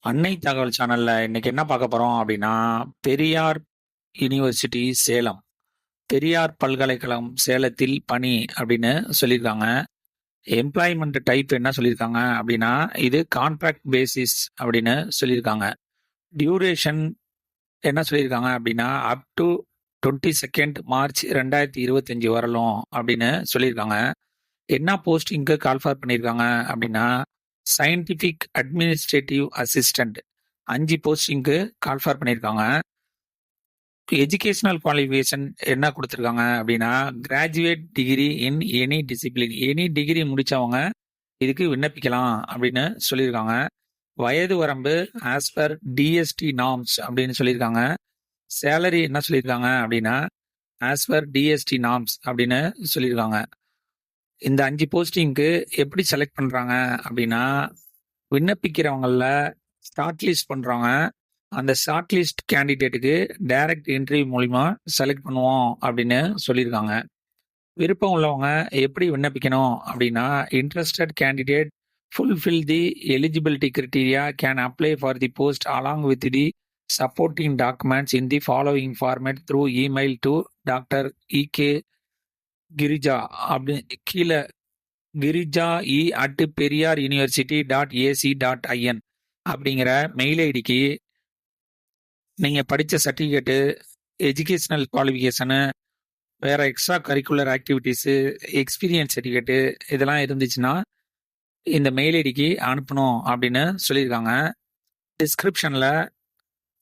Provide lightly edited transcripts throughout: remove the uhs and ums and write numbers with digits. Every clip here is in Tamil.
அன்னை தகவல் சேனல்ல இன்னைக்கு என்ன பார்க்க போறோம் அப்படின்னா, பெரியார் யுனிவர்சிட்டி சேலம். பெரியார் பல்கலைக்கழகம் சேலத்தில் பணி அப்படின்னு சொல்லியிருக்காங்க. எம்ப்ளாய்மெண்ட் டைப் என்ன சொல்லியிருக்காங்க அப்படின்னா, இது கான்ட்ராக்ட் பேசிஸ் அப்படின்னு சொல்லியிருக்காங்க. டியூரேஷன் என்ன சொல்லியிருக்காங்க அப்படின்னா, அப் டு 22 மார்ச் 2025 வரலும் அப்படின்னு சொல்லியிருக்காங்க. என்ன போஸ்டிங்க்கு கால் ஃபார் பண்ணியிருக்காங்க அப்படின்னா, சயின்டிஃபிக் அட்மினிஸ்ட்ரேட்டிவ் அசிஸ்டன்ட் 5 போஸ்டிங்க்கு கால் ஃபார் பண்ணியிருக்காங்க. எஜுகேஷனல் குவாலிஃபிகேஷன் என்ன கொடுத்துருக்காங்க அப்படின்னா, graduate degree in any discipline. Any degree முடிச்சவங்க இதுக்கு விண்ணப்பிக்கலாம் அப்படின்னு சொல்லியிருக்காங்க. வயது வரம்பு ஆஸ் பர் டிஎஸ்டி நார்ம்ஸ் அப்படின்னு சொல்லியிருக்காங்க. சேலரி என்ன சொல்லியிருக்காங்க அப்படின்னா, ஆஸ் பர் டிஎஸ்டி நார்ம்ஸ் அப்படின்னு சொல்லியிருக்காங்க. இந்த 5 போஸ்டிங்க்கு எப்படி செலக்ட் பண்றாங்க அப்படின்னா, விண்ணப்பிக்கிறவங்கள ஷார்ட் லிஸ்ட் பண்றாங்க. அந்த ஷார்ட் லிஸ்ட் கேண்டிடேட்டுக்கு டைரக்ட் இன்டர்வியூ மூலியமா செலக்ட் பண்ணுவோம் அப்படின்னு சொல்லியிருக்காங்க. விருப்பம் உள்ளவங்க எப்படி விண்ணப்பிக்கணும் அப்படின்னா, interested candidate fulfil the eligibility criteria can apply for the post along with the supporting documents in the following format through email to doctor E K Girija அப்படி கீழே கிரிஜா பெரியார் யூனிவர்சிட்டி .ac.in அப்படிங்கிற மெயில் ஐடிக்கு நீங்கள் படித்த சர்டிஃபிகேட்டு, எஜுகேஷனல் குவாலிஃபிகேஷனு, வேற extra curricular activities, experience certificate இதெல்லாம் இருந்துச்சுன்னா இந்த மெயில் ஐடிக்கு அனுப்பணும் அப்படின்னு சொல்லியிருக்காங்க. டிஸ்கிரிப்ஷனில்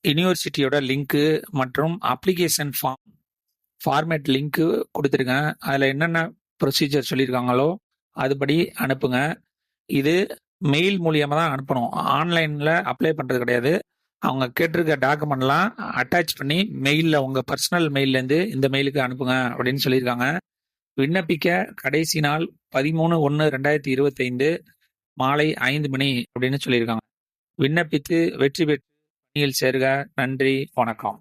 யூனிவர்சிட்டியோட லிங்க்கு மற்றும் அப்ளிகேஷன் ஃபார்மேட் லிங்க்கு கொடுத்துருக்கேன். அதில் என்னென்ன ப்ரொசீஜர் சொல்லியிருக்காங்களோ அதுபடி அனுப்புங்க. இது மெயில் மூலியமாக தான் அனுப்பணும். ஆன்லைனில் அப்ளை பண்ணுறது கிடையாது. அவங்க கேட்டிருக்க டாக்குமெண்ட்லாம் அட்டாச் பண்ணி மெயிலில் உங்கள் பர்சனல் மெயிலேருந்து இந்த மெயிலுக்கு அனுப்புங்க அப்படின்னு சொல்லியிருக்காங்க. விண்ணப்பிக்க கடைசி நாள் 13/1/2025 மாலை 5 மணி அப்படின்னு சொல்லியிருக்காங்க. விண்ணப்பித்து வெற்றி பெற்று பணியில் சேருக. நன்றி, வணக்கம்.